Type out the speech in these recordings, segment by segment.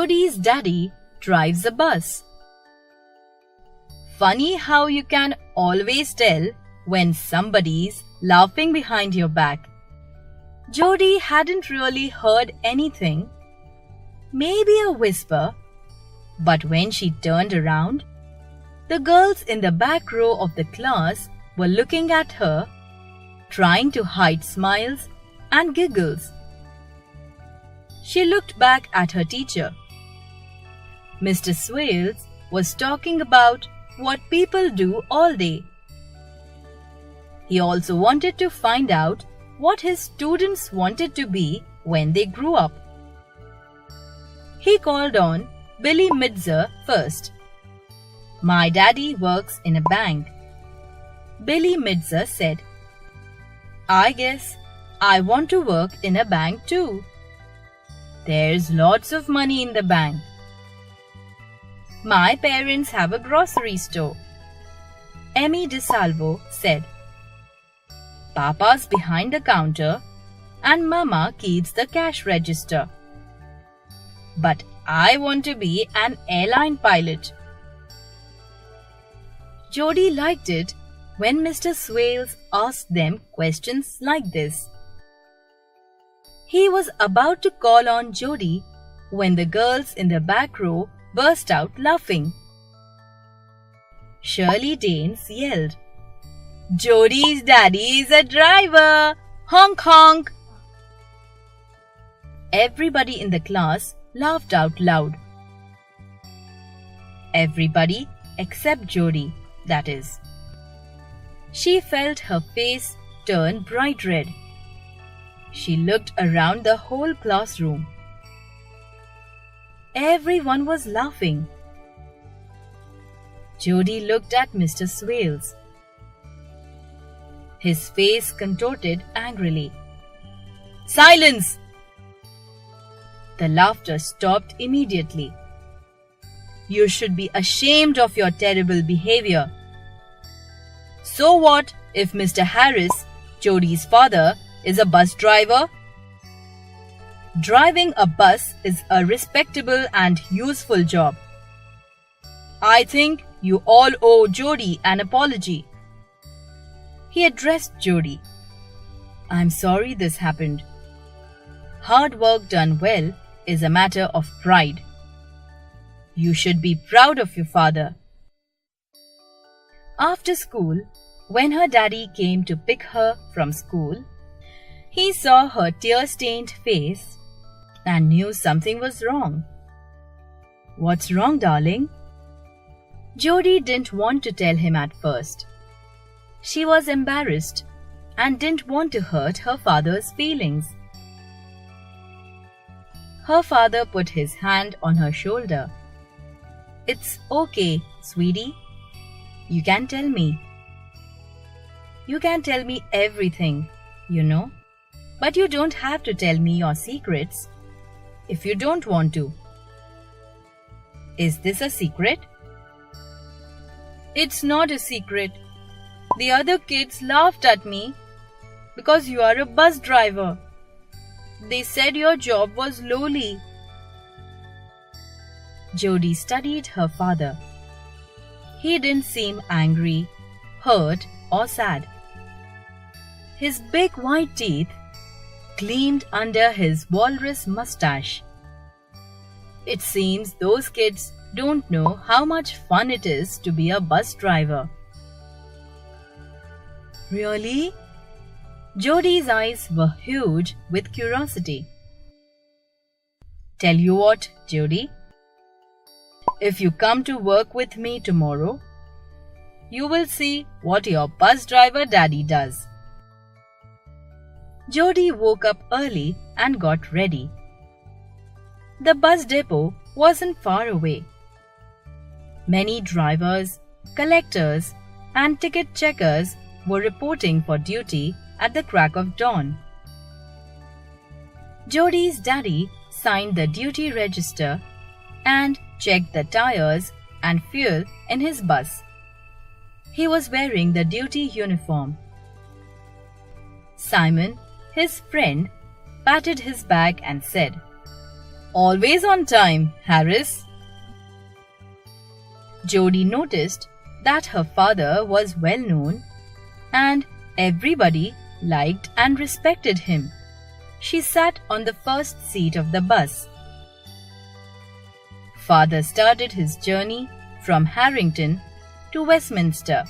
Jody's daddy drives a bus. Funny how you can always tell when somebody's laughing behind your back. Jody hadn't really heard anything, maybe a whisper, but when she turned around, the girls in the back row of the class were looking at her, trying to hide smiles and giggles. She looked back at her teacher. Mr. Swales was talking about what people do all day. He also wanted to find out what his students wanted to be when they grew up. He called on Billy Midzer first. My daddy works in a bank. Billy Midzer said, I guess I want to work in a bank too. There's lots of money in the bank. My parents have a grocery store. Emmy DeSalvo said, Papa's behind the counter and Mama keeps the cash register. But I want to be an airline pilot. Jody liked it when Mr. Swales asked them questions like this. He was about to call on Jody when the girls in the back row burst out laughing. Shirley Danes yelled, Jody's daddy is a driver! Honk honk! Everybody in the class laughed out loud. Everybody except Jody, that is. She felt her face turn bright red. She looked around the whole classroom. Everyone was laughing. Jody looked at Mr. Swales. His face contorted angrily. Silence! The laughter stopped immediately. You should be ashamed of your terrible behavior. So what if Mr. Harris, Jody's father, is a bus driver? Driving a bus is a respectable and useful job. I think you all owe Jody an apology. He addressed Jody. I'm sorry this happened. Hard work done well is a matter of pride. You should be proud of your father. After school, when her daddy came to pick her from school, he saw her tear-stained face and knew something was wrong. What's wrong, darling? Jody didn't want to tell him at first. She was embarrassed and didn't want to hurt her father's feelings. Her father put his hand on her shoulder. It's okay, sweetie. You can tell me. You can tell me everything, you know. But you don't have to tell me your secrets if you don't want to. Is this a secret? It's not a secret. The other kids laughed at me because you are a bus driver. They said your job was lowly. Jody studied her father. He didn't seem angry, hurt, or sad. His big white teeth gleamed under his walrus mustache. It seems those kids don't know how much fun it is to be a bus driver. Really? Jody's eyes were huge with curiosity. Tell you what, Jody. If you come to work with me tomorrow, you will see what your bus driver daddy does. Jody woke up early and got ready. The bus depot wasn't far away. Many drivers, collectors, and ticket checkers were reporting for duty at the crack of dawn. Jody's daddy signed the duty register and checked the tires and fuel in his bus. He was wearing the duty uniform. Simon, his friend, patted his back and said, always on time, Harris. Jody noticed that her father was well known and everybody liked and respected him. She sat on the first seat of the bus. Father started his journey from Harrington to Westminster.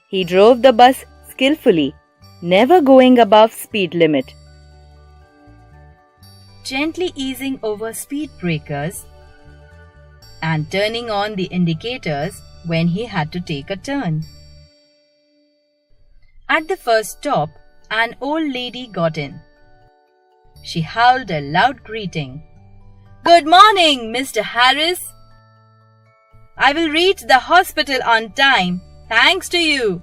He drove the bus skillfully, never going above speed limit. Gently easing over speed breakers and turning on the indicators when he had to take a turn. At the first stop, an old lady got in. She howled a loud greeting. "Good morning, Mr. Harris. I will reach the hospital on time, thanks to you."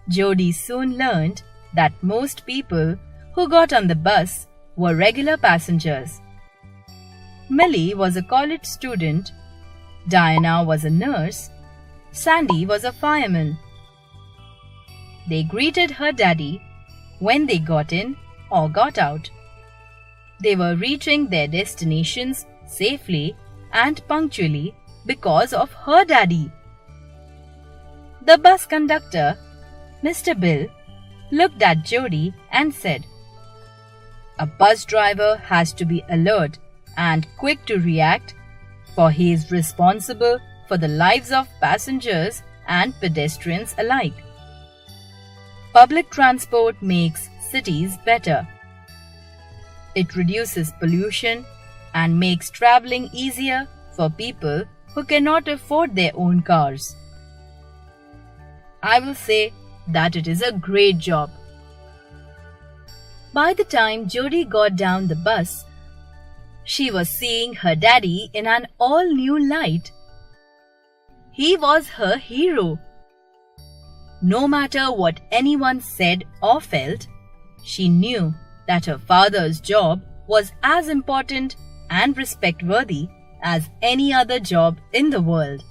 Jody soon learned that most people who got on the bus were regular passengers. Millie was a college student, Diana was a nurse, Sandy was a fireman. They greeted her daddy when they got in or got out. They were reaching their destinations safely and punctually because of her daddy. The bus conductor, Mr. Bill, looked at Jody and said, "A bus driver has to be alert and quick to react, for he is responsible for the lives of passengers and pedestrians alike. Public transport makes cities better. It reduces pollution and makes traveling easier for people who cannot afford their own cars. I will say that it is a great job." By the time Jody got down the bus, she was seeing her daddy in an all-new light. He was her hero. No matter what anyone said or felt, she knew that her father's job was as important and respect-worthy as any other job in the world.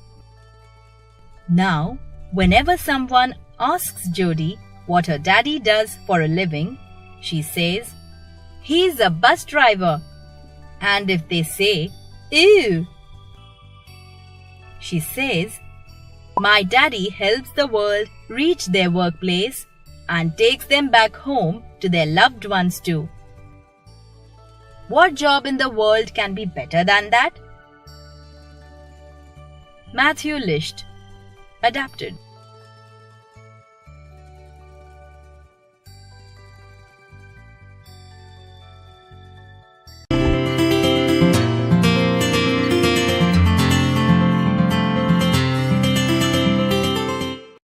Now, whenever someone asks Jody what her daddy does for a living, she says, "He's a bus driver." And if they say, "Ew," she says, "My daddy helps the world reach their workplace and takes them back home to their loved ones too." What job in the world can be better than that? Matthew Licht, adapted.